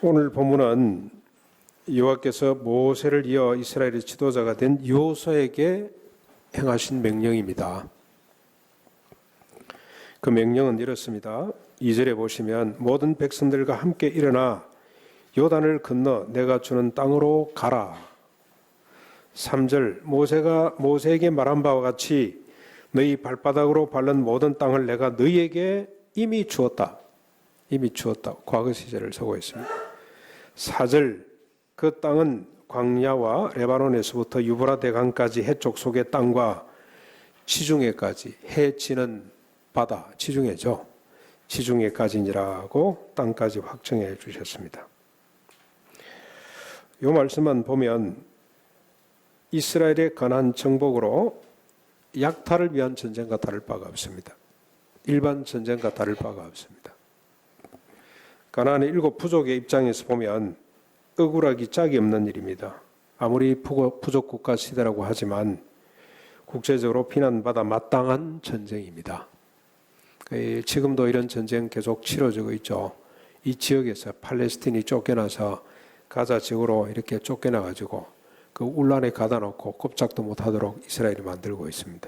오늘 본문은 여호와께서 모세를 이어 이스라엘의 지도자가 된 여호수아에게 행하신 명령입니다. 그 명령은 이렇습니다. 2절에 보시면 모든 백성들과 함께 일어나 요단을 건너 내가 주는 땅으로 가라. 3절 모세가 모세에게 말한 바와 같이 너희 발바닥으로 밟는 모든 땅을 내가 너희에게 이미 주었다. 이미 주었다. 과거 시제를 서고 있습니다. 4절 그 땅은 광야와 레바논에서부터 유브라데 강까지 해쪽 속의 땅과 지중해까지 해 지는 바다, 지중해죠. 지중해까지니라고 땅까지 확정해 주셨습니다. 이 말씀만 보면 이스라엘의 가나안 정복으로 약탈을 위한 전쟁과 다를 바가 없습니다. 일반 전쟁과 다를 바가 없습니다. 가나안의 7 부족의 입장에서 보면 억울하기 짝이 없는 일입니다. 아무리 부족 국가 시대라고 하지만 국제적으로 비난받아 마땅한 전쟁입니다. 지금도 이런 전쟁 계속 치러지고 있죠. 이 지역에서 팔레스틴이 쫓겨나서 가자 지역으로 이렇게 쫓겨나가지고 그 울란에 가다 놓고 꼼짝도 못하도록 이스라엘이 만들고 있습니다.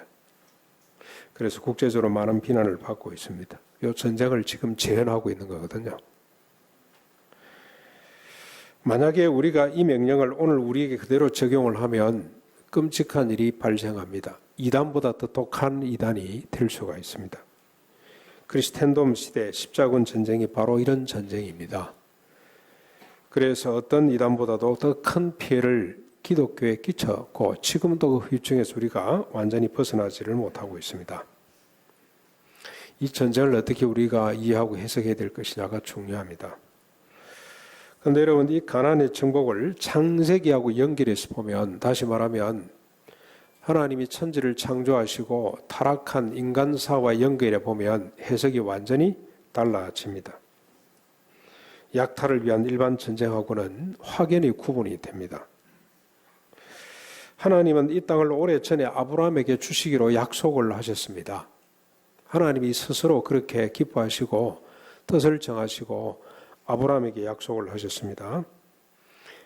그래서 국제적으로 많은 비난을 받고 있습니다. 이 전쟁을 지금 재현하고 있는 거거든요. 만약에 우리가 이 명령을 오늘 우리에게 그대로 적용을 하면 끔찍한 일이 발생합니다. 이단보다 더 독한 이단이 될 수가 있습니다. 크리스텐돔 시대 십자군 전쟁이 바로 이런 전쟁입니다. 그래서 어떤 이단보다도 더 큰 피해를 기독교에 끼쳤고 지금도 그 휘중에서 우리가 완전히 벗어나지를 못하고 있습니다. 이 전쟁을 어떻게 우리가 이해하고 해석해야 될 것이냐가 중요합니다. 그런데 여러분 이 가나안의 정복을 창세기하고 연결해서 보면 다시 말하면 하나님이 천지를 창조하시고 타락한 인간사와 연결해 보면 해석이 완전히 달라집니다. 약탈을 위한 일반 전쟁하고는 확연히 구분이 됩니다. 하나님은 이 땅을 오래전에 아브라함에게 주시기로 약속을 하셨습니다. 하나님이 스스로 그렇게 기뻐하시고 뜻을 정하시고 아브라함에게 약속을 하셨습니다.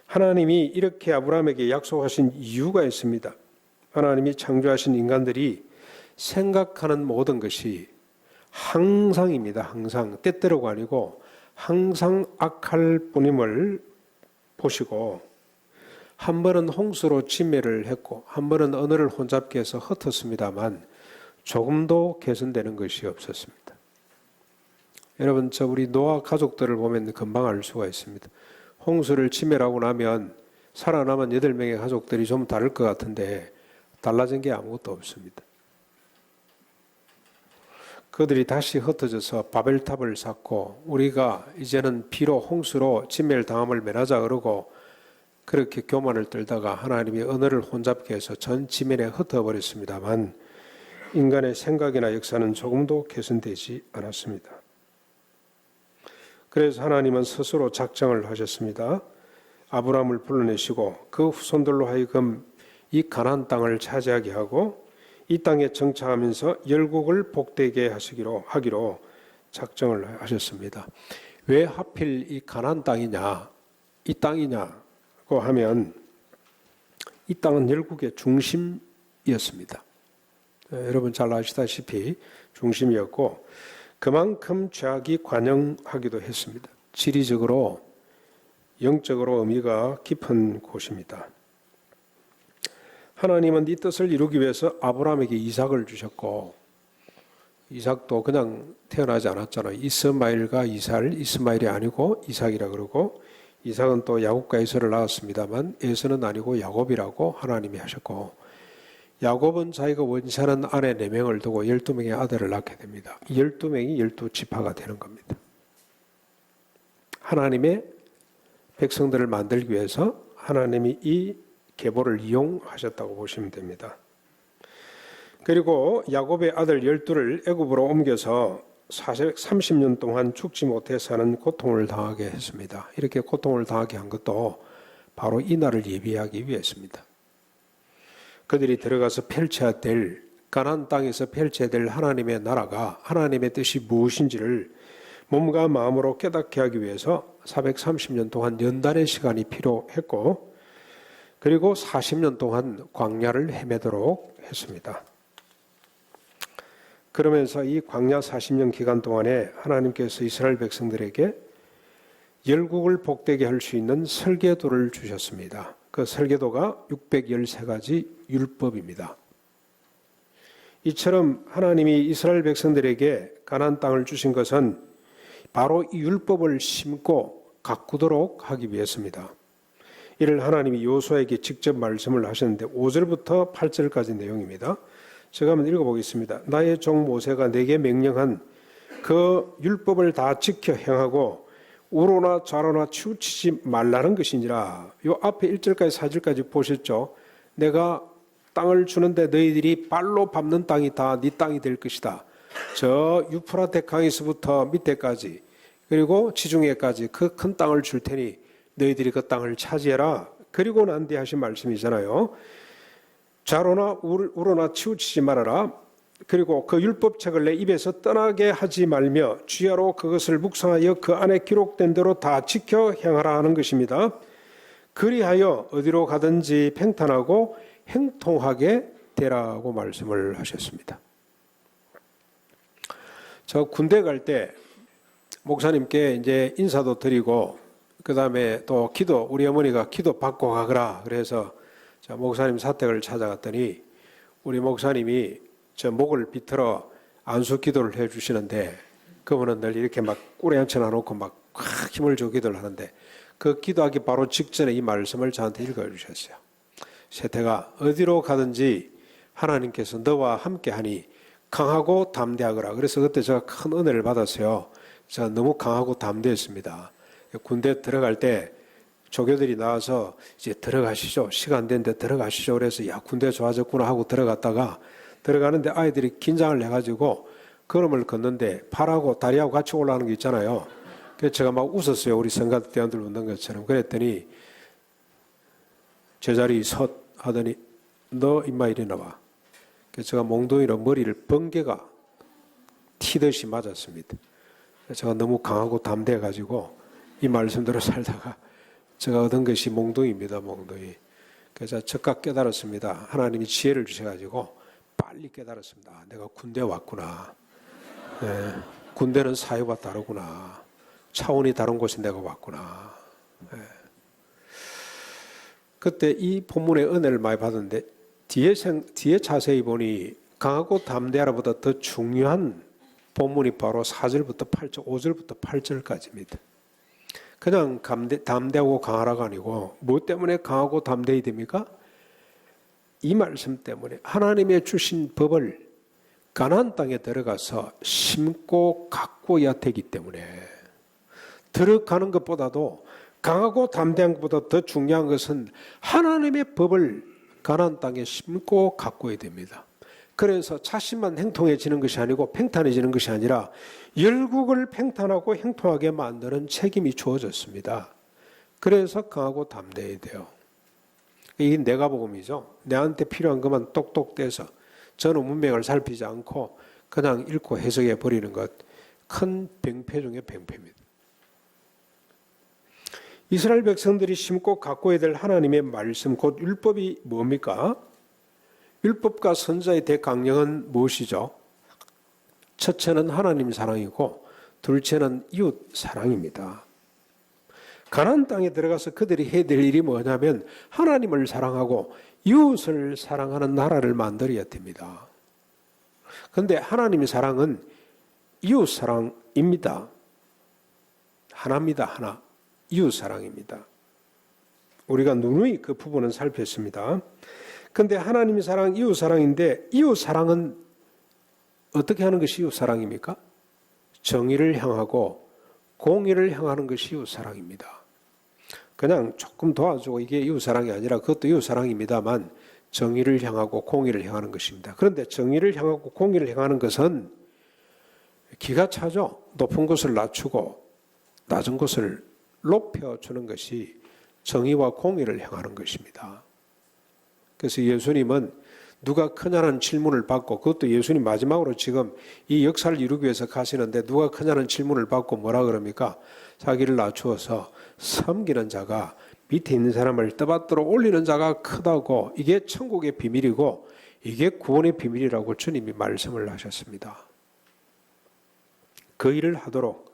하나님이 이렇게 아브라함에게 약속하신 이유가 있습니다. 하나님이 창조하신 인간들이 생각하는 모든 것이 항상입니다. 항상 때때로가 아니고 항상 악할 뿐임을 보시고 한 번은 홍수로 침매를 했고 한 번은 언어를 혼잡게 해서 흩었습니다만 조금도 개선되는 것이 없었습니다. 여러분 우리 노아 가족들을 보면 금방 알 수가 있습니다. 홍수를 침매하고 나면 살아남은 8명의 가족들이 좀 다를 것 같은데 달라진 게 아무것도 없습니다. 그들이 다시 흩어져서 바벨탑을 쌓고 우리가 이제는 비로 홍수로 침매를 당함을 면하자 그러고 그렇게 교만을 떨다가 하나님이 언어를 혼잡게 해서 전 지면에 흩어버렸습니다만 인간의 생각이나 역사는 조금도 개선되지 않았습니다. 그래서 하나님은 스스로 작정을 하셨습니다. 아브라함을 불러내시고 그 후손들로 하여금 이 가나안 땅을 차지하게 하고 이 땅에 정착하면서 열국을 복되게 하기로 작정을 하셨습니다. 왜 하필 이 가나안 땅이냐, 이 땅이냐고 하면 이 땅은 열국의 중심이었습니다. 여러분 잘 아시다시피 중심이었고 그만큼 죄악이 관영하기도 했습니다. 지리적으로 영적으로 의미가 깊은 곳입니다. 하나님은 이 뜻을 이루기 위해서 아브라함에게 이삭을 주셨고 이삭도 그냥 태어나지 않았잖아요. 이스마엘과 이스마엘이 아니고 이삭이라 그러고 이삭은 또 야곱과 에서를 낳았습니다만 에서는 아니고 야곱이라고 하나님이 하셨고 야곱은 자기가 원치하는 아내 4명을 두고 12명의 아들을 낳게 됩니다. 12명이 12지파가 되는 겁니다. 하나님의 백성들을 만들기 위해서 하나님이 이 계보를 이용하셨다고 보시면 됩니다. 그리고 야곱의 아들 12를 애굽으로 옮겨서 30년 동안 죽지 못해 사는 고통을 당하게 했습니다. 이렇게 고통을 당하게 한 것도 바로 이 날을 예비하기 위해서입니다. 그들이 들어가서 펼쳐야 될 가나안 땅에서 펼쳐야 될 하나님의 나라가 하나님의 뜻이 무엇인지를 몸과 마음으로 깨닫게 하기 위해서 430년 동안 연단의 시간이 필요했고, 그리고 40년 동안 광야를 헤매도록 했습니다. 그러면서 이 광야 40년 기간 동안에 하나님께서 이스라엘 백성들에게 열국을 복되게 할 수 있는 설계도를 주셨습니다. 그 설계도가 613가지 율법입니다. 이처럼 하나님이 이스라엘 백성들에게 가나안 땅을 주신 것은 바로 이 율법을 심고 가꾸도록 하기 위해서입니다. 이를 하나님이 여호수아에게 직접 말씀을 하셨는데 5절부터 8절까지 내용입니다. 제가 한번 읽어보겠습니다. 나의 종 모세가 내게 명령한 그 율법을 다 지켜 행하고 우로나 좌로나 치우치지 말라는 것이니라. 요 앞에 1절까지 4절까지 보셨죠? 내가 땅을 주는데 너희들이 발로 밟는 땅이 다 네 땅이 될 것이다. 저 유프라테 강에서부터 밑에까지 그리고 지중해까지 그 큰 땅을 줄 테니 너희들이 그 땅을 차지해라. 그리고 난 뒤에 하신 말씀이잖아요. 좌로나 우로나 치우치지 말아라. 그리고 그 율법책을 내 입에서 떠나게 하지 말며 주야로 그것을 묵상하여 그 안에 기록된 대로 다 지켜 행하라 하는 것입니다. 그리하여 어디로 가든지 평탄하고 행통하게 되라고 말씀을 하셨습니다. 저 군대 갈 때 목사님께 이제 인사도 드리고 그 다음에 또 기도, 우리 어머니가 기도 받고 가거라. 그래서 저 목사님 사택을 찾아갔더니 우리 목사님이 저 목을 비틀어 안수 기도를 해 주시는데 그분은 늘 이렇게 막 꿀에 앉혀놔 놓고 막 힘을 줘 기도를 하는데 그 기도하기 바로 직전에 이 말씀을 저한테 읽어 주셨어요. 세태가 어디로 가든지 하나님께서 너와 함께하니 강하고 담대하거라. 그래서 그때 제가 큰 은혜를 받았어요. 제가 너무 강하고 담대했습니다. 군대 들어갈 때 조교들이 나와서 이제 들어가시죠. 시간 된데 들어가시죠. 그래서 야 군대 좋아졌구나 하고 들어갔다가 들어가는데 아이들이 긴장을 해가지고 걸음을 걷는데 팔하고 다리하고 같이 올라가는 게 있잖아요. 그래서 제가 막 웃었어요. 우리 성가대원들 웃는 것처럼. 그랬더니 제자리 섰 하더니 너 임마 이리 나와. 그래서 제가 몽둥이로 머리를 번개가 튀듯이 맞았습니다. 제가 너무 강하고 담대해가지고 이 말씀대로 살다가 제가 얻은 것이 몽둥이입니다. 몽둥이. 그래서 즉각 깨달았습니다. 하나님이 지혜를 주셔가지고 빨리 깨달았습니다. 내가 군대 왔구나. 네, 군대는 사회와 다르구나. 차원이 다른 곳에 내가 왔구나. 네. 그때 이 본문의 은혜를 많이 받았는데 뒤에 자세히 보니 강하고 담대하라보다 더 중요한 본문이 바로 4절부터 8절, 5절부터 8절까지입니다. 그냥 담대하고 강하라가 아니고 뭐 때문에 강하고 담대히 됩니까? 이 말씀 때문에 하나님의 주신 법을 가나안 땅에 들어가서 심고 가꾸어야 되기 때문에 들어가는 것보다도 강하고 담대한 것보다 더 중요한 것은 하나님의 법을 가나안 땅에 심고 가꾸어야 됩니다. 그래서 자신만 행통해지는 것이 아니고 평탄해지는 것이 아니라 열국을 평탄하고 행통하게 만드는 책임이 주어졌습니다. 그래서 강하고 담대해야 돼요. 이게 내가복음이죠. 내한테 필요한 것만 똑똑 떼서 저는 문맥을 살피지 않고 그냥 읽고 해석해 버리는 것, 큰 병폐 중에 병폐입니다. 이스라엘 백성들이 심고 가꾸어야 될 하나님의 말씀, 곧 율법이 뭡니까? 율법과 선자의 대강령은 무엇이죠? 첫째는 하나님 사랑이고 둘째는 이웃 사랑입니다. 가나안 땅에 들어가서 그들이 해야 될 일이 뭐냐면 하나님을 사랑하고 이웃을 사랑하는 나라를 만들어야 됩니다. 그런데 하나님의 사랑은 이웃 사랑입니다. 하나입니다. 하나. 이웃 사랑입니다. 우리가 누누이 그 부분은 살폈습니다. 그런데 하나님의 사랑, 이웃 사랑인데 이웃 사랑은 어떻게 하는 것이 이웃 사랑입니까? 정의를 향하고 공의를 향하는 것이 이웃 사랑입니다. 그냥 조금 도와주고 이게 이웃 사랑이 아니라 그것도 이웃 사랑입니다만 정의를 향하고 공의를 향하는 것입니다. 그런데 정의를 향하고 공의를 향하는 것은 기가 차죠. 높은 것을 낮추고 낮은 것을 높여주는 것이 정의와 공의를 향하는 것입니다. 그래서 예수님은 누가 크냐는 질문을 받고, 그것도 예수님 마지막으로 지금 이 역사를 이루기 위해서 가시는데 누가 크냐는 질문을 받고 뭐라 그럽니까? 자기를 낮추어서 섬기는 자가 밑에 있는 사람을 떠받들어 올리는 자가 크다고, 이게 천국의 비밀이고 이게 구원의 비밀이라고 주님이 말씀을 하셨습니다. 그 일을 하도록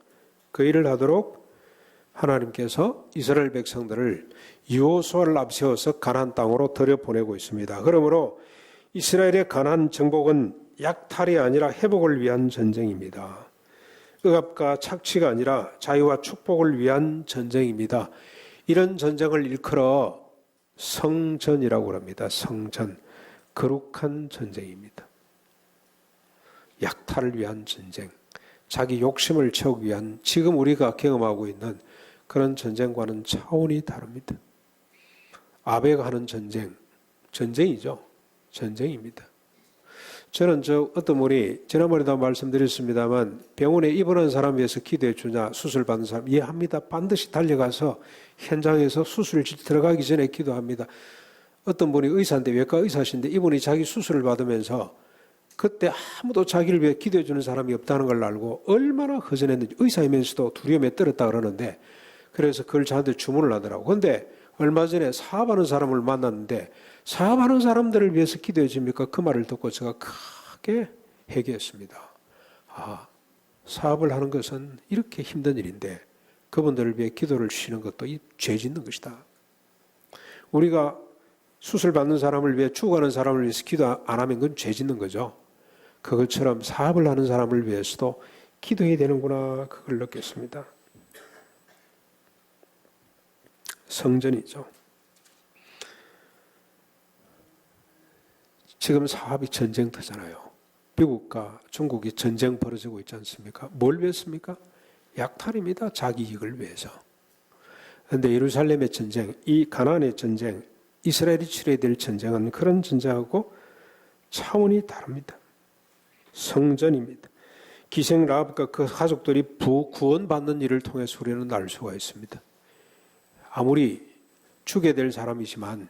하나님께서 이스라엘 백성들을 여호수아를 앞세워서 가나안 땅으로 들여보내고 있습니다. 그러므로 이스라엘의 가나안 정복은 약탈이 아니라 회복을 위한 전쟁입니다. 억압과 착취가 아니라 자유와 축복을 위한 전쟁입니다. 이런 전쟁을 일컬어 성전이라고 합니다. 성전, 거룩한 전쟁입니다. 약탈을 위한 전쟁, 자기 욕심을 채우기 위한, 지금 우리가 경험하고 있는 그런 전쟁과는 차원이 다릅니다. 아베가 하는 전쟁이죠. 전쟁입니다. 저는 어떤 분이 지난번에도 말씀드렸습니다만, 병원에 입원한 사람 위해서 기도해 주냐, 수술 받는 사람, 합니다. 반드시 달려가서 현장에서 수술실 들어가기 전에 기도합니다. 어떤 분이 의사인데, 외과 의사신데 이분이 자기 수술을 받으면서 그때 아무도 자기를 위해 기도해 주는 사람이 없다는 걸 알고 얼마나 허전했는지, 의사이면서도 두려움에 떨었다 그러는데, 그래서 그걸 저한테 주문을 하더라고. 그런데 얼마 전에 사업하는 사람을 만났는데, 사업하는 사람들을 위해서 기도해 줍니까? 그 말을 듣고 제가 크게 회개했습니다. 사업을 하는 것은 이렇게 힘든 일인데 그분들을 위해 기도를 주시는 것도 죄 짓는 것이다. 우리가 수술 받는 사람을 위해 죽어가는 사람을 위해서 기도 안 하면 그건 죄 짓는 거죠. 그것처럼 사업을 하는 사람을 위해서도 기도해야 되는구나, 그걸 느꼈습니다. 성전이죠. 지금 사업이 전쟁터잖아요. 미국과 중국이 전쟁 벌어지고 있지 않습니까? 뭘 위해서입니까? 약탈입니다. 자기 이익을 위해서. 그런데 예루살렘의 전쟁, 이 가나안의 전쟁, 이스라엘이 치러야 될 전쟁은 그런 전쟁하고 차원이 다릅니다. 성전입니다. 기생 라합과 그 가족들이 구원받는 일을 통해서 우리는 알 수가 있습니다. 아무리 죽게 될 사람이지만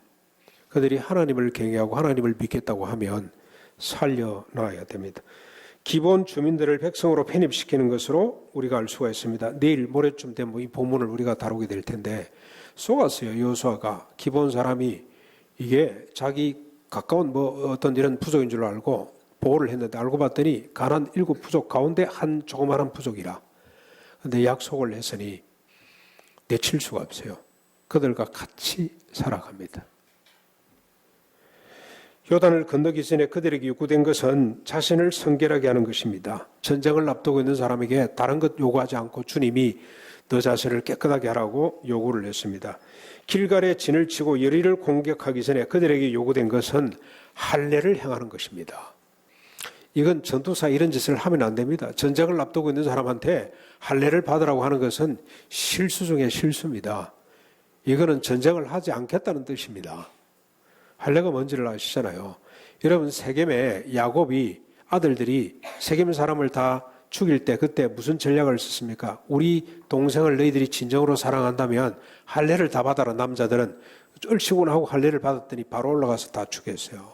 그들이 하나님을 경외하고 하나님을 믿겠다고 하면 살려놔야 됩니다. 기본 주민들을 백성으로 편입시키는 것으로 우리가 알 수가 있습니다. 내일 모레쯤 되면 이 본문을 우리가 다루게 될 텐데, 속았어요. 여호수아가 기본 사람이 이게 자기 가까운 어떤 이런 부족인 줄 알고 보호를 했는데, 알고 봤더니 가나안 7 부족 가운데 한 조그마한 부족이라. 그런데 약속을 했으니 내칠 수가 없어요. 그들과 같이 살아갑니다. 요단을 건너기 전에 그들에게 요구된 것은 자신을 성결하게 하는 것입니다. 전쟁을 앞두고 있는 사람에게 다른 것 요구하지 않고 주님이 너 자신을 깨끗하게 하라고 요구를 했습니다. 길갈에 진을 치고 여리를 공격하기 전에 그들에게 요구된 것은 할례를 행하는 것입니다. 이건 전투사 이런 짓을 하면 안 됩니다. 전쟁을 앞두고 있는 사람한테 할례를 받으라고 하는 것은 실수 중에 실수입니다. 이거는 전쟁을 하지 않겠다는 뜻입니다. 할례가 뭔지를 아시잖아요. 여러분, 세겜에 야곱이 아들들이 세겜 사람을 다 죽일 때 그때 무슨 전략을 썼습니까? 우리 동생을 너희들이 진정으로 사랑한다면 할례를 다 받아라. 남자들은 얼씨구나 하고 할례를 받았더니 바로 올라가서 다 죽였어요.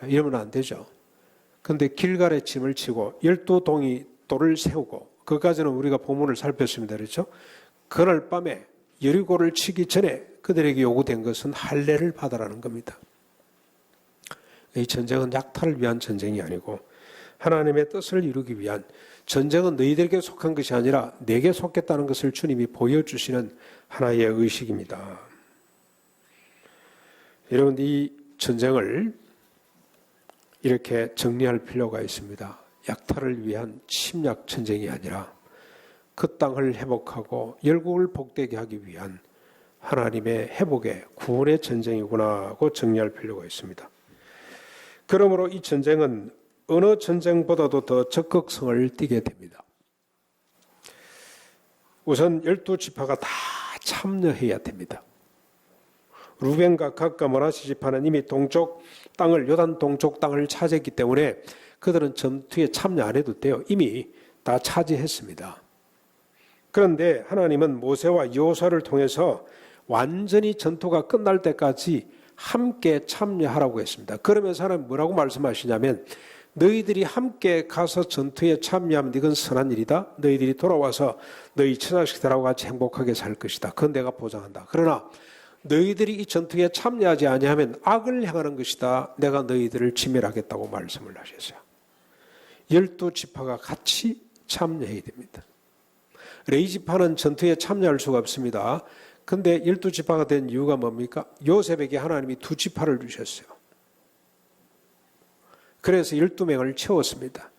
이러면 안 되죠. 그런데 길갈에 짐을 치고 12동이 돌을 세우고, 그까지는 우리가 본문을 살폈습니다. 그렇죠? 그날 밤에 여리고를 치기 전에 그들에게 요구된 것은 할례를 받으라는 겁니다. 이 전쟁은 약탈을 위한 전쟁이 아니고 하나님의 뜻을 이루기 위한, 전쟁은 너희들에게 속한 것이 아니라 내게 속했다는 것을 주님이 보여주시는 하나의 의식입니다. 여러분, 이 전쟁을 이렇게 정리할 필요가 있습니다. 약탈을 위한 침략 전쟁이 아니라 그 땅을 회복하고 열국을 복되게 하기 위한 하나님의 회복의 구원의 전쟁이구나 하고 정리할 필요가 있습니다. 그러므로 이 전쟁은 어느 전쟁보다도 더 적극성을 띠게 됩니다. 우선 12지파가 다 참여해야 됩니다. 루벤과 gad과 므낫세 지파는 이미 동쪽 땅을, 요단 동쪽 땅을 차지했기 때문에 그들은 전투에 참여 안 해도 돼요. 이미 다 차지했습니다. 그런데 하나님은 모세와 여호수아를 통해서 완전히 전투가 끝날 때까지 함께 참여하라고 했습니다. 그러면서 하나님 뭐라고 말씀하시냐면 너희들이 함께 가서 전투에 참여하면 이건 선한 일이다. 너희들이 돌아와서 너희 처자식들하고 같이 행복하게 살 것이다. 그건 내가 보장한다. 그러나 너희들이 이 전투에 참여하지 아니하면 악을 행하는 것이다. 내가 너희들을 진멸하겠다고 말씀을 하셨어요. 12지파가 같이 참여해야 됩니다. 레위지파는 전투에 참여할 수가 없습니다. 근데 12지파가 된 이유가 뭡니까? 요셉에게 하나님이 2지파를 주셨어요. 그래서 12명을 채웠습니다.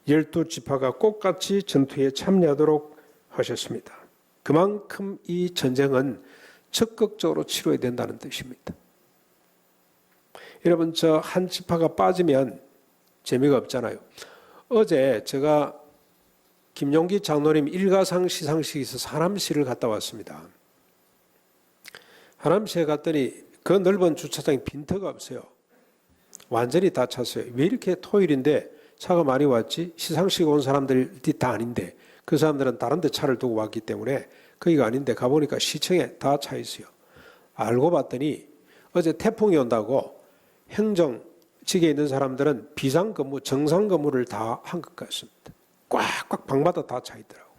12지파가 꼭같이 전투에 참여하도록 하셨습니다. 그만큼 이 전쟁은 적극적으로 치러야 된다는 뜻입니다. 여러분, 저 한 지파가 빠지면 재미가 없잖아요. 어제 제가 김용기 장로님 일가상 시상식에 있어서 하남시를 갔다 왔습니다. 하남시에 갔더니 그 넓은 주차장에 빈터가 없어요. 완전히 다 찼어요. 왜 이렇게 토요일인데 차가 많이 왔지? 시상식에 온 사람들이 다 아닌데 그 사람들은 다른 데 차를 두고 왔기 때문에 거기가 아닌데 가보니까 시청에 다 차 있어요. 알고 봤더니 어제 태풍이 온다고 행정직에 있는 사람들은 비상근무, 정상근무를 다 한 것 같습니다. 꽉꽉 방마다 다 차 있더라고.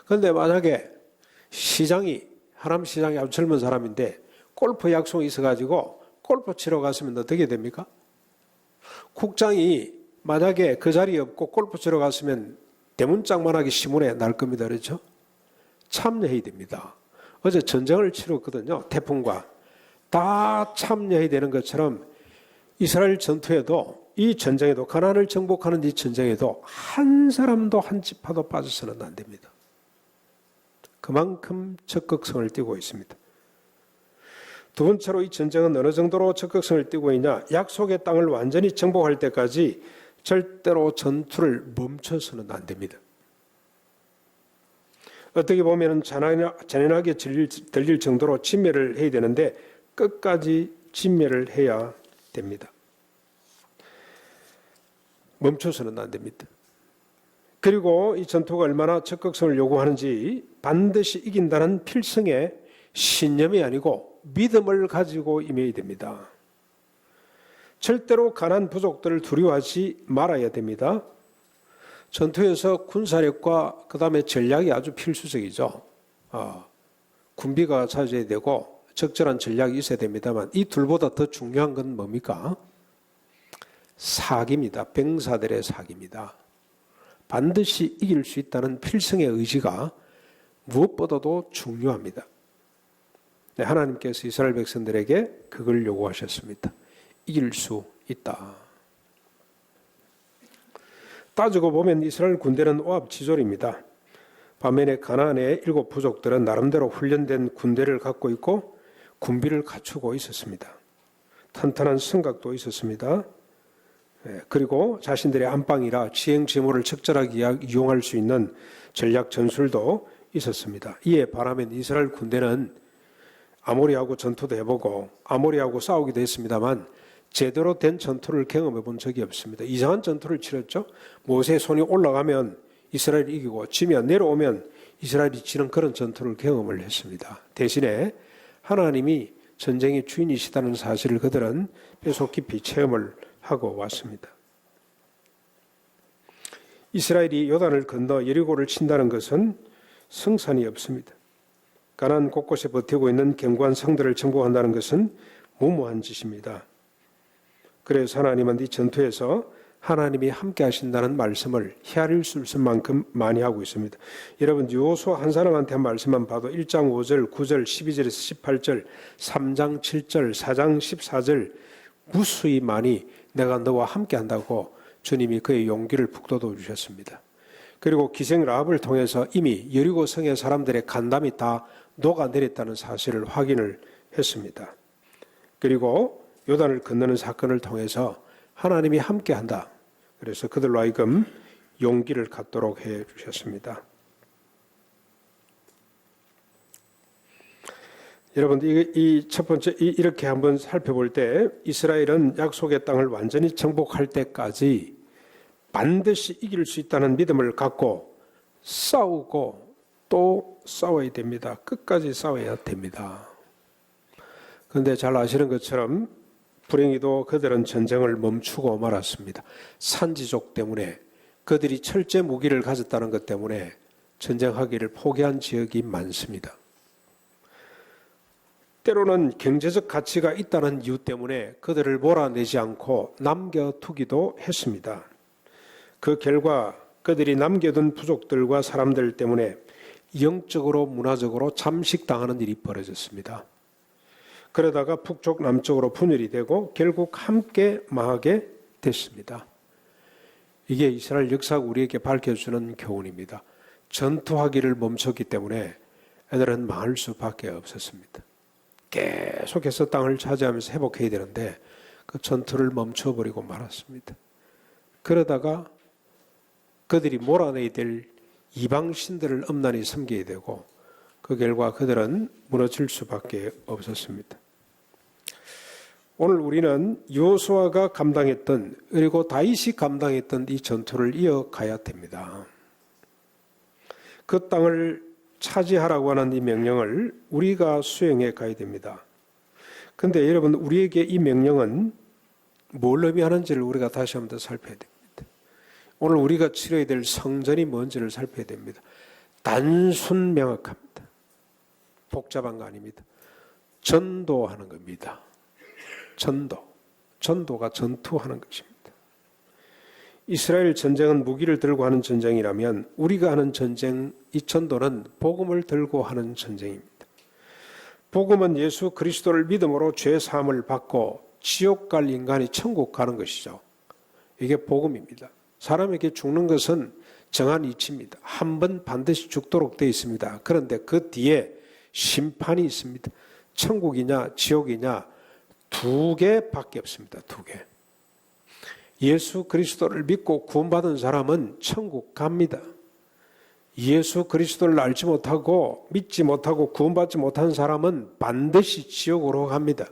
그런데 만약에 시장이, 하남시장이 아주 젊은 사람인데 골프 약속이 있어가지고 골프 치러 갔으면 어떻게 됩니까? 국장이 만약에 그 자리에 없고 골프 치러 갔으면 대문짝만하게 신문에 날 겁니다. 그렇죠? 참여해야 됩니다. 어제 전쟁을 치렀거든요. 태풍과. 다 참여해야 되는 것처럼 이스라엘 전투에도 이 전쟁에도 가나안을 정복하는 이 전쟁에도 한 사람도 한 지파도 빠져서는 안 됩니다. 그만큼 적극성을 띠고 있습니다. 두 번째로 이 전쟁은 어느 정도로 적극성을 띠고 있냐? 약속의 땅을 완전히 정복할 때까지 절대로 전투를 멈춰서는 안 됩니다. 어떻게 보면 잔인하게 들릴 정도로 진멸을 해야 되는데 끝까지 진멸을 해야 됩니다. 멈춰서는 안 됩니다. 그리고 이 전투가 얼마나 적극성을 요구하는지 반드시 이긴다는 필승의 신념이 아니고 믿음을 가지고 임해야 됩니다. 절대로 가난 부족들을 두려워하지 말아야 됩니다. 전투에서 군사력과 그 다음에 전략이 아주 필수적이죠. 군비가 찾아야 되고 적절한 전략이 있어야 됩니다만 이 둘보다 더 중요한 건 뭡니까? 사기입니다. 병사들의 사기입니다. 반드시 이길 수 있다는 필승의 의지가 무엇보다도 중요합니다. 네, 하나님께서 이스라엘 백성들에게 그걸 요구하셨습니다. 이길 수 있다. 따지고 보면 이스라엘 군대는 오합지졸입니다. 반면에 가나안의 7 부족들은 나름대로 훈련된 군대를 갖고 있고 군비를 갖추고 있었습니다. 탄탄한 성곽도 있었습니다. 그리고 자신들의 안방이라 지행지모를 적절하게 이용할 수 있는 전략 전술도 있었습니다. 이에 반하면 이스라엘 군대는 아모리하고 전투도 해보고 아모리하고 싸우기도 했습니다만 제대로 된 전투를 경험해 본 적이 없습니다. 이상한 전투를 치렀죠. 모세의 손이 올라가면 이스라엘이 이기고 지면 내려오면 이스라엘이 지는 그런 전투를 경험을 했습니다. 대신에 하나님이 전쟁의 주인이시다는 사실을 그들은 배속 깊이 체험을 하고 왔습니다. 이스라엘이 요단을 건너 여리고를 친다는 것은 승산이 없습니다. 가나안 곳곳에 버티고 있는 견고한 성들을 정복한다는 것은 무모한 짓입니다. 그래서 하나님은 이 전투에서 하나님이 함께 하신다는 말씀을 헤아릴 수 있을 만큼 많이 하고 있습니다. 여러분 여호수아 한 사람한테 한 말씀만 봐도 1장 5절, 9절, 12절에서 18절, 3장 7절, 4장 14절 무수히 많이 내가 너와 함께 한다고 주님이 그의 용기를 북돋워 주셨습니다. 그리고 기생 라합을 통해서 이미 여리고 성의 사람들의 간담이 다 녹아내렸다는 사실을 확인을 했습니다. 그리고 요단을 건너는 사건을 통해서 하나님이 함께한다. 그래서 그들로 하여금 용기를 갖도록 해 주셨습니다. 여러분들 이 첫 번째 이렇게 한번 살펴볼 때 이스라엘은 약속의 땅을 완전히 정복할 때까지 반드시 이길 수 있다는 믿음을 갖고 싸우고 또 싸워야 됩니다. 끝까지 싸워야 됩니다. 그런데 잘 아시는 것처럼 불행히도 그들은 전쟁을 멈추고 말았습니다. 산지족 때문에, 그들이 철제 무기를 가졌다는 것 때문에 전쟁하기를 포기한 지역이 많습니다. 때로는 경제적 가치가 있다는 이유 때문에 그들을 몰아내지 않고 남겨두기도 했습니다. 그 결과 그들이 남겨둔 부족들과 사람들 때문에 영적으로 문화적으로 잠식당하는 일이 벌어졌습니다. 그러다가 북쪽 남쪽으로 분열이 되고 결국 함께 망하게 됐습니다. 이게 이스라엘 역사가 우리에게 밝혀주는 교훈입니다. 전투하기를 멈췄기 때문에 애들은 망할 수밖에 없었습니다. 계속해서 땅을 차지하면서 회복해야 되는데 그 전투를 멈춰버리고 말았습니다. 그러다가 그들이 몰아내야 될 이방신들을 엄란히 섬기게 되고 그 결과 그들은 무너질 수밖에 없었습니다. 오늘 우리는 여호수아가 감당했던, 그리고 다윗이 감당했던 이 전투를 이어가야 됩니다. 그 땅을 차지하라고 하는 이 명령을 우리가 수행해 가야 됩니다. 그런데 여러분, 우리에게 이 명령은 뭘 의미하는지를 우리가 다시 한번 더 살펴야 됩니다. 오늘 우리가 치러야 될 성전이 뭔지를 살펴야 됩니다. 단순 명확합니다. 복잡한 거 아닙니다. 전도하는 겁니다. 전도가 전투하는 것입니다. 이스라엘 전쟁은 무기를 들고 하는 전쟁이라면 우리가 하는 전쟁, 이 전도는 복음을 들고 하는 전쟁입니다. 복음은 예수 그리스도를 믿음으로 죄 사함을 받고 지옥 갈 인간이 천국 가는 것이죠. 이게 복음입니다. 사람에게 죽는 것은 정한 이치입니다. 한 번 반드시 죽도록 되어 있습니다. 그런데 그 뒤에 심판이 있습니다. 천국이냐 지옥이냐 두 개밖에 없습니다. 두 개. 예수 그리스도를 믿고 구원받은 사람은 천국 갑니다. 예수 그리스도를 알지 못하고 믿지 못하고 구원받지 못한 사람은 반드시 지옥으로 갑니다.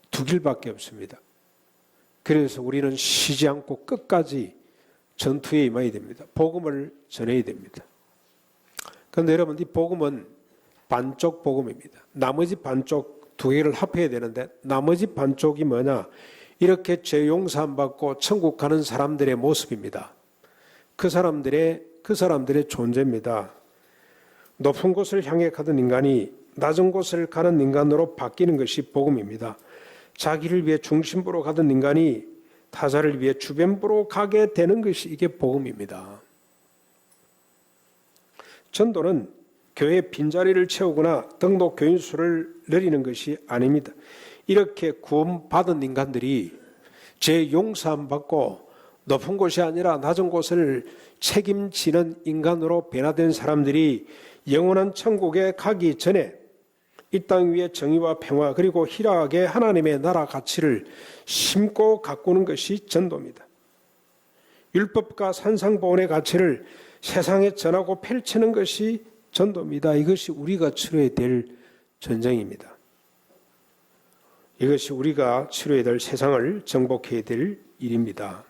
두 길밖에 없습니다. 그래서 우리는 쉬지 않고 끝까지 전투에 임해야 됩니다. 복음을 전해야 됩니다. 그런데 여러분, 이 복음은 반쪽 복음입니다. 나머지 반쪽 두 개를 합해야 되는데 나머지 반쪽이 뭐냐? 이렇게 죄 용서함 받고 천국 가는 사람들의 모습입니다. 그 사람들의 존재입니다. 높은 곳을 향해 가던 인간이 낮은 곳을 가는 인간으로 바뀌는 것이 복음입니다. 자기를 위해 중심부로 가던 인간이 타자를 위해 주변부로 가게 되는 것이 이게 복음입니다. 전도는 교회 빈자리를 채우거나 등록 교인 수를 늘리는 것이 아닙니다. 이렇게 구원받은 인간들이 죄 용서함 받고 높은 곳이 아니라 낮은 곳을 책임지는 인간으로 변화된 사람들이 영원한 천국에 가기 전에 이 땅 위에 정의와 평화 그리고 희락의 하나님의 나라 가치를 심고 가꾸는 것이 전도입니다. 율법과 산상보온의 가치를 세상에 전하고 펼치는 것이 전도입니다. 이것이 우리가 치러야 될 전쟁입니다. 이것이 우리가 치러야 될 세상을 정복해야 될 일입니다.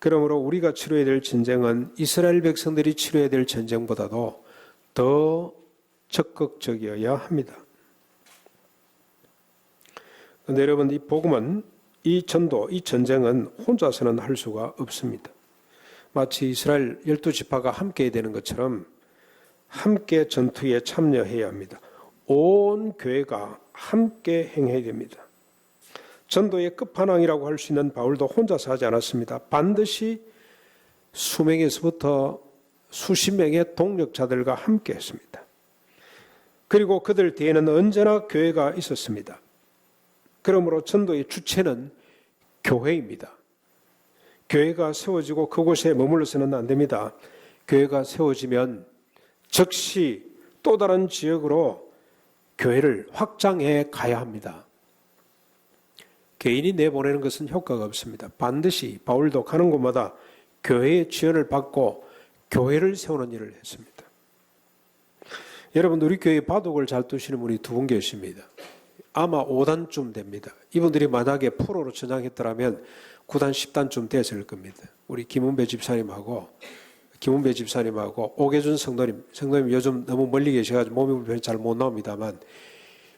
그러므로 우리가 치러야 될 전쟁은 이스라엘 백성들이 치러야 될 전쟁보다도 더 적극적이어야 합니다. 그런데 여러분, 이 복음은, 이 전도, 이 전쟁은 혼자서는 할 수가 없습니다. 마치 이스라엘 12지파가 함께 되는 것처럼 함께 전투에 참여해야 합니다. 온 교회가 함께 행해야 됩니다. 전도의 끝판왕이라고 할 수 있는 바울도 혼자서 하지 않았습니다. 반드시 수명에서부터 수십 명의 동력자들과 함께 했습니다. 그리고 그들 뒤에는 언제나 교회가 있었습니다. 그러므로 전도의 주체는 교회입니다. 교회가 세워지고 그곳에 머물러서는 안 됩니다. 교회가 세워지면 즉시 또 다른 지역으로 교회를 확장해 가야 합니다. 개인이 내보내는 것은 효과가 없습니다. 반드시 바울도 가는 곳마다 교회의 지원을 받고 교회를 세우는 일을 했습니다. 여러분, 우리 교회 바둑을 잘 두시는 분이 두 분 계십니다. 아마 5단쯤 됩니다. 이분들이 만약에 프로로 전향했더라면 9단, 10단쯤 됐을 겁니다. 우리 김은배 집사님하고 김은배 집사님하고 오계준 성도님 요즘 너무 멀리 계셔가지고 몸이 불편해 잘 못 나옵니다만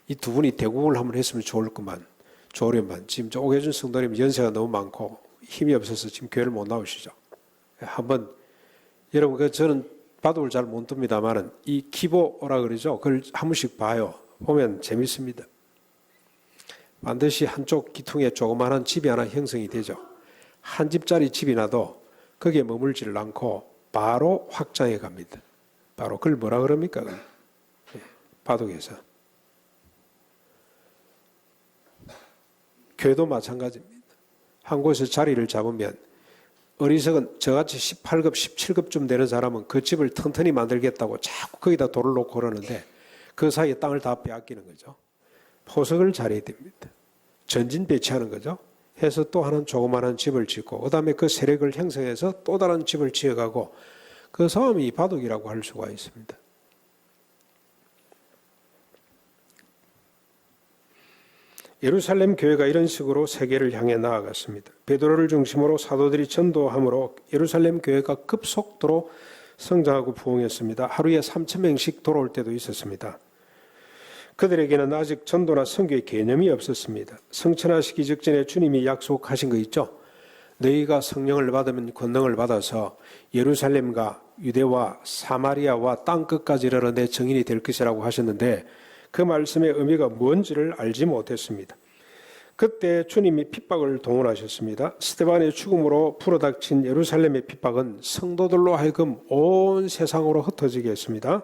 이 두 분이 대국을 한번 했으면 좋으련만 지금 저 오계준 성도님 연세가 너무 많고 힘이 없어서 지금 교회를 못 나오시죠. 한번 여러분 저는 바둑을 잘 못 둡니다만은 이 기보라 그러죠. 그걸 한 번씩 봐요. 보면 재밌습니다. 반드시 한쪽 기퉁에 조그마한 집이 하나 형성이 되죠. 한 집짜리 집이 나도 거기에 머물지를 않고 바로 확장해 갑니다. 바로 그걸 뭐라 그럽니까? 바둑에서. 교회도 마찬가지입니다. 한 곳에서 자리를 잡으면 어리석은 저같이 18급, 17급쯤 되는 사람은 그 집을 튼튼히 만들겠다고 자꾸 거기다 돌을 놓고 그러는데 그 사이에 땅을 다 빼앗기는 거죠. 포석을 잘해야 됩니다. 전진 배치하는 거죠. 해서 또 하나는 조그마한 집을 짓고 그 다음에 그 세력을 형성해서 또 다른 집을 지어가고 그 싸움이 바둑이라고 할 수가 있습니다. 예루살렘 교회가 이런 식으로 세계를 향해 나아갔습니다. 베드로를 중심으로 사도들이 전도함으로 예루살렘 교회가 급속도로 성장하고 부흥했습니다. 하루에 3,000명씩 돌아올 때도 있었습니다. 그들에게는 아직 전도나 선교의 개념이 없었습니다. 성천하시기 직전에 주님이 약속하신 거 있죠? 너희가 성령을 받으면 권능을 받아서 예루살렘과 유대와 사마리아와 땅끝까지 이르러 내 증인이 될 것이라고 하셨는데 그 말씀의 의미가 뭔지를 알지 못했습니다. 그때 주님이 핍박을 동원하셨습니다. 스데반의 죽음으로 불어닥친 예루살렘의 핍박은 성도들로 하여금 온 세상으로 흩어지게 했습니다.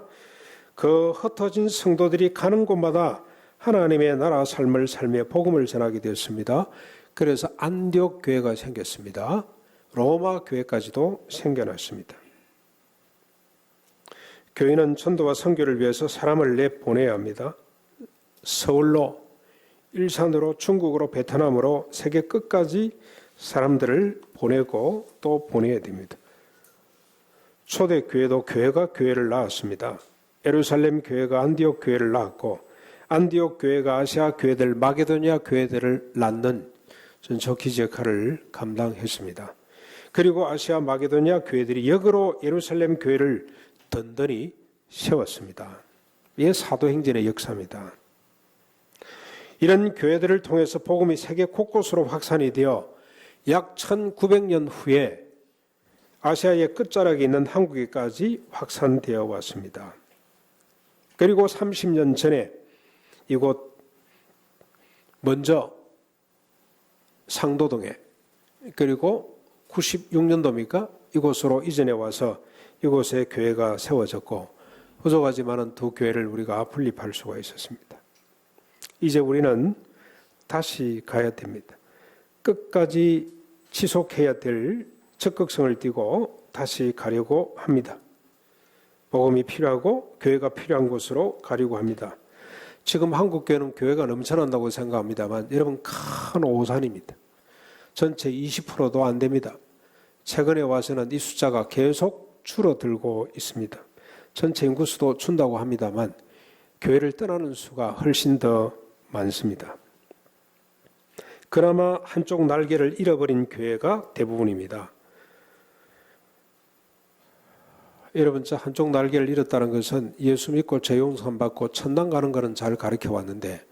그 흩어진 성도들이 가는 곳마다 하나님의 나라 삶을 살며 복음을 전하게 되었습니다. 그래서 안디옥 교회가 생겼습니다. 로마 교회까지도 생겨났습니다. 교회는 전도와 선교를 위해서 사람을 내보내야 합니다. 서울로, 일산으로, 중국으로, 베트남으로 세계 끝까지 사람들을 보내고 또 보내야 됩니다. 초대교회도 교회가 교회를 낳았습니다. 예루살렘 교회가 안디옥 교회를 낳았고 안디옥 교회가 아시아 교회들, 마게도니아 교회들을 낳는 전초기지 역할을 감당했습니다. 그리고 아시아 마게도니아 교회들이 역으로 예루살렘 교회를 든든히 세웠습니다. 이게 사도행전의 역사입니다. 이런 교회들을 통해서 복음이 세계 곳곳으로 확산이 되어 약 1900년 후에 아시아의 끝자락에 있는 한국에까지 확산되어 왔습니다. 그리고 30년 전에 이곳 먼저 상도동에 그리고 96년도입니까? 이곳으로 이전해 와서 이곳에 교회가 세워졌고 부족하지만은 두 교회를 우리가 분립할 수가 있었습니다. 이제 우리는 다시 가야 됩니다. 끝까지 지속해야 될 적극성을 띠고 다시 가려고 합니다. 복음이 필요하고 교회가 필요한 곳으로 가려고 합니다. 지금 한국교회는 교회가 넘쳐난다고 생각합니다만 여러분 큰 오산입니다. 전체 20%도 안 됩니다. 최근에 와서는 이 숫자가 계속 줄어들고 있습니다. 전체 인구수도 준다고 합니다만 교회를 떠나는 수가 훨씬 더 많습니다. 그나마 한쪽 날개를 잃어버린 교회가 대부분입니다. 여러분, 저 한쪽 날개를 잃었다는 것은 예수 믿고 죄 용서 받고 천당 가는 것은 잘 가르쳐 왔는데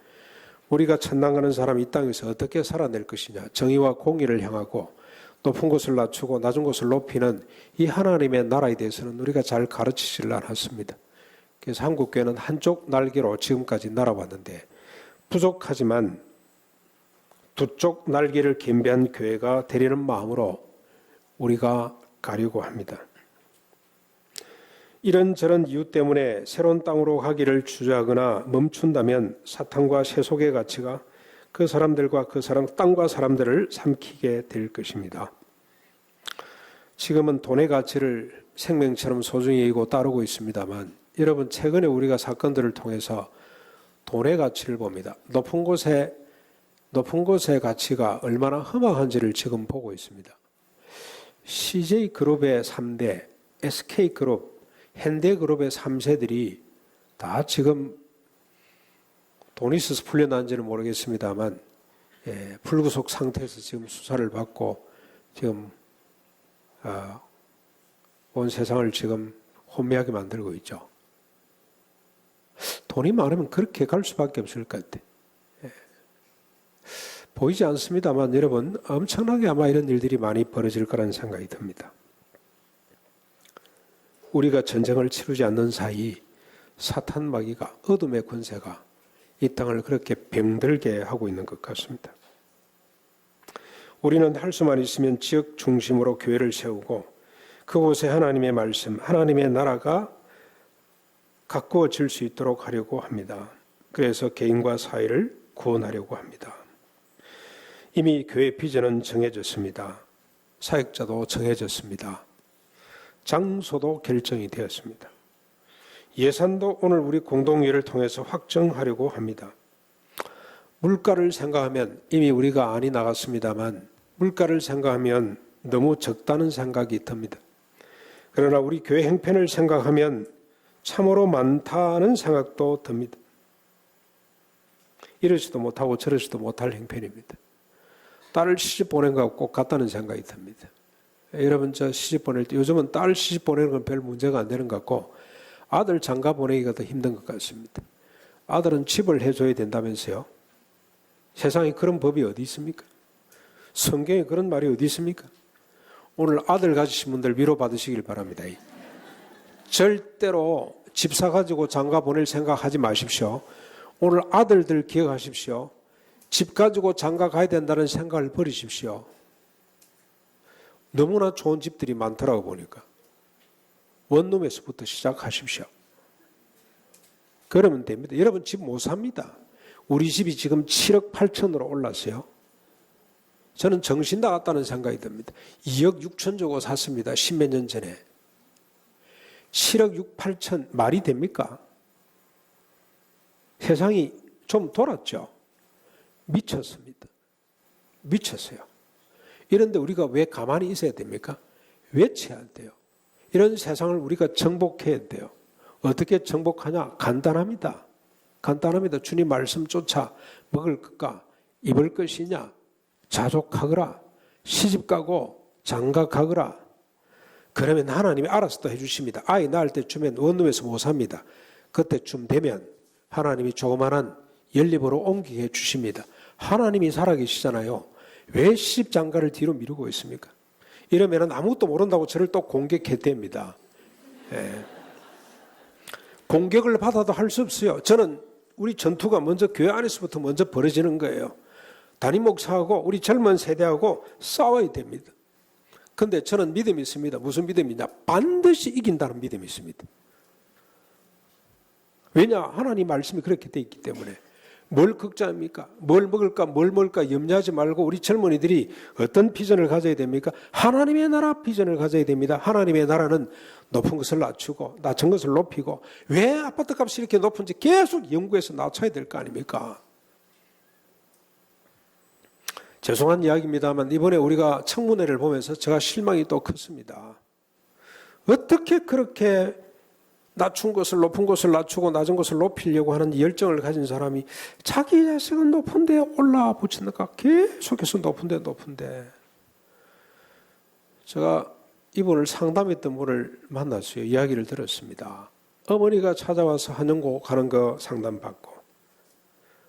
우리가 천당 가는 사람이 이 땅에서 어떻게 살아낼 것이냐, 정의와 공의를 향하고 높은 곳을 낮추고 낮은 곳을 높이는 이 하나님의 나라에 대해서는 우리가 잘 가르치지를 않았습니다. 그래서 한국교회는 한쪽 날개로 지금까지 날아왔는데 부족하지만 두 쪽 날개를 겸비한 교회가 되려는 마음으로 우리가 가려고 합니다. 이런저런 이유 때문에 새로운 땅으로 가기를 주저하거나 멈춘다면 사탄과 세속의 가치가 그 사람들과 그 사람, 땅과 사람들을 삼키게 될 것입니다. 지금은 돈의 가치를 생명처럼 소중히 여기고 따르고 있습니다만 여러분, 최근에 우리가 사건들을 통해서 돈의 가치를 봅니다. 높은 곳의 가치가 얼마나 험악한지를 지금 보고 있습니다. CJ그룹의 3대, SK그룹, 현대그룹의 3세들이 다 지금 돈이 있어서 풀려난지는 모르겠습니다만 불구속 상태에서 지금 수사를 받고 지금 온 세상을 지금 혼미하게 만들고 있죠. 돈이 많으면 그렇게 갈 수밖에 없을 것 같아요. 보이지 않습니다만 여러분 엄청나게 아마 이런 일들이 많이 벌어질 거라는 생각이 듭니다. 우리가 전쟁을 치르지 않는 사이 사탄 마귀가 어둠의 권세가 이 땅을 그렇게 병들게 하고 있는 것 같습니다. 우리는 할 수만 있으면 지역 중심으로 교회를 세우고 그곳에 하나님의 말씀, 하나님의 나라가 가꾸어질 수 있도록 하려고 합니다. 그래서 개인과 사회를 구원하려고 합니다. 이미 교회 비전은 정해졌습니다. 사역자도 정해졌습니다. 장소도 결정이 되었습니다. 예산도 오늘 우리 공동회의를 통해서 확정하려고 합니다. 물가를 생각하면 이미 우리가 안이 나갔습니다만 물가를 생각하면 너무 적다는 생각이 듭니다. 그러나 우리 교회 형편을 생각하면 참으로 많다는 생각도 듭니다. 이러지도 못하고 저러지도 못할 형편입니다. 딸을 시집 보낸 것 꼭 같다는 생각이 듭니다. 여러분 저 시집 보낼 때 요즘은 딸 시집 보내는 건 별 문제가 안 되는 것 같고 아들 장가 보내기가 더 힘든 것 같습니다. 아들은 집을 해줘야 된다면서요. 세상에 그런 법이 어디 있습니까? 성경에 그런 말이 어디 있습니까? 오늘 아들 가지신 분들 위로받으시길 바랍니다. 절대로 집 사가지고 장가 보낼 생각하지 마십시오. 오늘 아들들 기억하십시오. 집 가지고 장가 가야 된다는 생각을 버리십시오. 너무나 좋은 집들이 많더라고 보니까. 원룸에서부터 시작하십시오. 그러면 됩니다. 여러분 집 못 삽니다. 우리 집이 지금 7억 8천으로 올랐어요. 저는 정신 나갔다는 생각이 듭니다. 2억 6천 주고 샀습니다. 10몇 년 전에. 7억 6, 8천 말이 됩니까? 세상이 좀 돌았죠. 미쳤습니다. 미쳤어요. 이런데 우리가 왜 가만히 있어야 됩니까? 외쳐야 돼요. 이런 세상을 우리가 정복해야 돼요. 어떻게 정복하냐? 간단합니다. 간단합니다. 주님 말씀 쫓아 먹을 것과 입을 것이냐? 자족하거라. 시집가고 장가가거라. 그러면 하나님이 알아서 또 해주십니다. 아이 낳을 때쯤엔 원룸에서 못 삽니다. 그때쯤 되면 하나님이 조그만한 연립으로 옮기게 해주십니다. 하나님이 살아계시잖아요. 왜 시집장가를 뒤로 미루고 있습니까? 이러면 아무것도 모른다고 저를 또 공격해댑니다. 예. 공격을 받아도 할 수 없어요. 저는 우리 전투가 먼저 교회 안에서부터 먼저 벌어지는 거예요. 담임 목사하고 우리 젊은 세대하고 싸워야 됩니다. 그런데 저는 믿음이 있습니다. 무슨 믿음이냐? 반드시 이긴다는 믿음이 있습니다. 왜냐? 하나님 말씀이 그렇게 돼 있기 때문에. 뭘 걱정합니까? 뭘 먹을까 염려하지 말고 우리 젊은이들이 어떤 비전을 가져야 됩니까? 하나님의 나라 비전을 가져야 됩니다. 하나님의 나라는 높은 것을 낮추고 낮은 것을 높이고 왜 아파트 값이 이렇게 높은지 계속 연구해서 낮춰야 될 거 아닙니까? 죄송한 이야기입니다만 이번에 우리가 청문회를 보면서 제가 실망이 또 컸습니다. 어떻게 그렇게 낮춘 것을 높은 것을 낮추고 낮은 것을 높이려고 하는 열정을 가진 사람이 자기 자식은 높은 데 올라 붙이니까 계속해서 높은데 제가 이분을 상담했던 분을 만났어요. 이야기를 들었습니다. 어머니가 찾아와서 한영고 가는 거 상담받고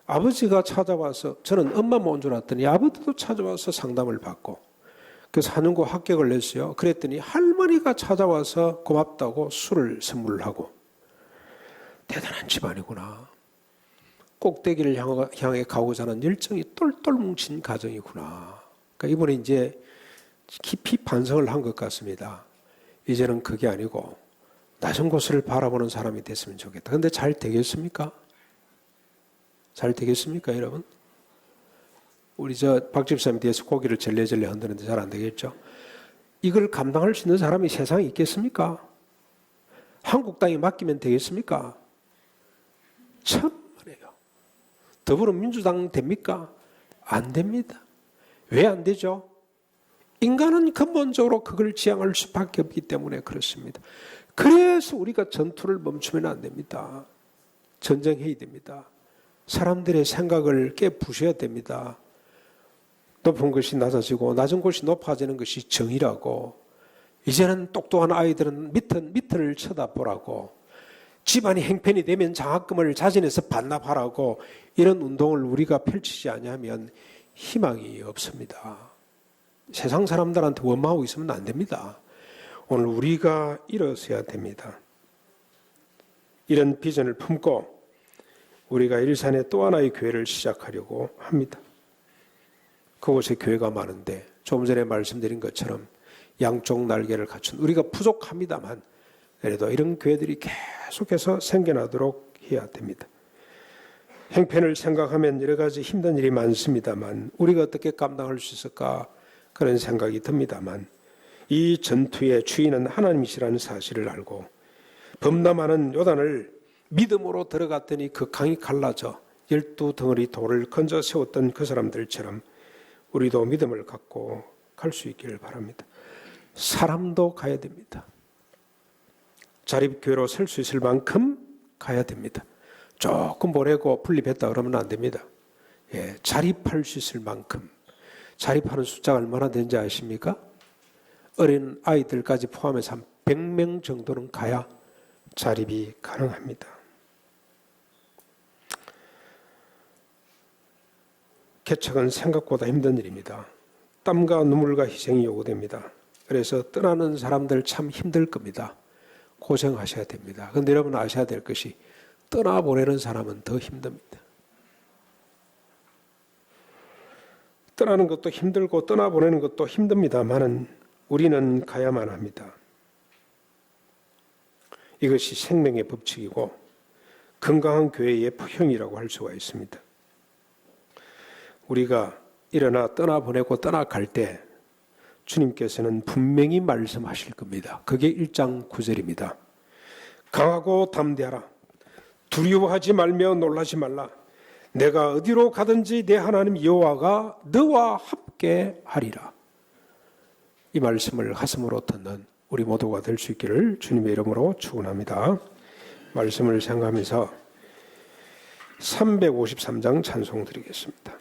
아버지가 찾아와서 저는 엄마만 온 줄 알았더니 아버지도 찾아와서 상담을 받고 그래서 한영고 합격을 냈어요. 그랬더니 할머니가 찾아와서 고맙다고 술을 선물하고 대단한 집안이구나. 꼭대기를 향해 가고자 하는 열정이 똘똘 뭉친 가정이구나. 그러니까 이번에 이제 깊이 반성을 한 것 같습니다. 이제는 그게 아니고 낮은 곳을 바라보는 사람이 됐으면 좋겠다. 그런데 잘 되겠습니까? 잘 되겠습니까, 여러분? 우리 박 집사님 뒤에서 고기를 절레절레 흔드는데 잘 안 되겠죠? 이걸 감당할 수 있는 사람이 세상에 있겠습니까? 한국 땅에 맡기면 되겠습니까? 천만에요. 더불어민주당 됩니까? 안 됩니다. 왜 안 되죠? 인간은 근본적으로 그걸 지향할 수밖에 없기 때문에 그렇습니다. 그래서 우리가 전투를 멈추면 안 됩니다. 전쟁해야 됩니다. 사람들의 생각을 깨부셔야 됩니다. 높은 것이 낮아지고 낮은 것이 높아지는 것이 정의라고. 이제는 똑똑한 아이들은 밑을 쳐다보라고, 집안이 행편이 되면 장학금을 자진해서 반납하라고, 이런 운동을 우리가 펼치지 않으면 희망이 없습니다. 세상 사람들한테 원망하고 있으면 안 됩니다. 오늘 우리가 일어서야 됩니다. 이런 비전을 품고 우리가 일산에 또 하나의 교회를 시작하려고 합니다. 그곳에 교회가 많은데 조금 전에 말씀드린 것처럼 양쪽 날개를 갖춘, 우리가 부족합니다만 그래도 이런 교회들이 계속해서 생겨나도록 해야 됩니다. 행편을 생각하면 여러 가지 힘든 일이 많습니다만 우리가 어떻게 감당할 수 있을까 그런 생각이 듭니다만, 이 전투의 주인은 하나님이시라는 사실을 알고 범람하는 요단을 믿음으로 들어갔더니 그 강이 갈라져 12덩어리 돌을 건져 세웠던 그 사람들처럼 우리도 믿음을 갖고 갈 수 있기를 바랍니다. 사람도 가야 됩니다. 자립교회로 설 수 있을 만큼 가야 됩니다. 조금 보내고 분립했다 그러면 안 됩니다. 자립할 수 있을 만큼. 자립하는 숫자가 얼마나 되는지 아십니까? 어린 아이들까지 포함해서 한 100명 정도는 가야 자립이 가능합니다. 개척은 생각보다 힘든 일입니다. 땀과 눈물과 희생이 요구됩니다. 그래서 떠나는 사람들 참 힘들 겁니다. 고생하셔야 됩니다. 그런데 여러분 아셔야 될 것이 떠나보내는 사람은 더 힘듭니다. 떠나는 것도 힘들고 떠나보내는 것도 힘듭니다만은 우리는 가야만 합니다. 이것이 생명의 법칙이고 건강한 교회의 표형이라고 할 수가 있습니다. 우리가 일어나 떠나보내고 떠나갈 때 주님께서는 분명히 말씀하실 겁니다. 그게 1장 9절입니다. 강하고 담대하라. 두려워하지 말며 놀라지 말라. 내가 어디로 가든지 내 하나님 여호와가 너와 함께 하리라. 이 말씀을 가슴으로 듣는 우리 모두가 될 수 있기를 주님의 이름으로 축원합니다. 말씀을 생각하면서 353장 찬송 드리겠습니다.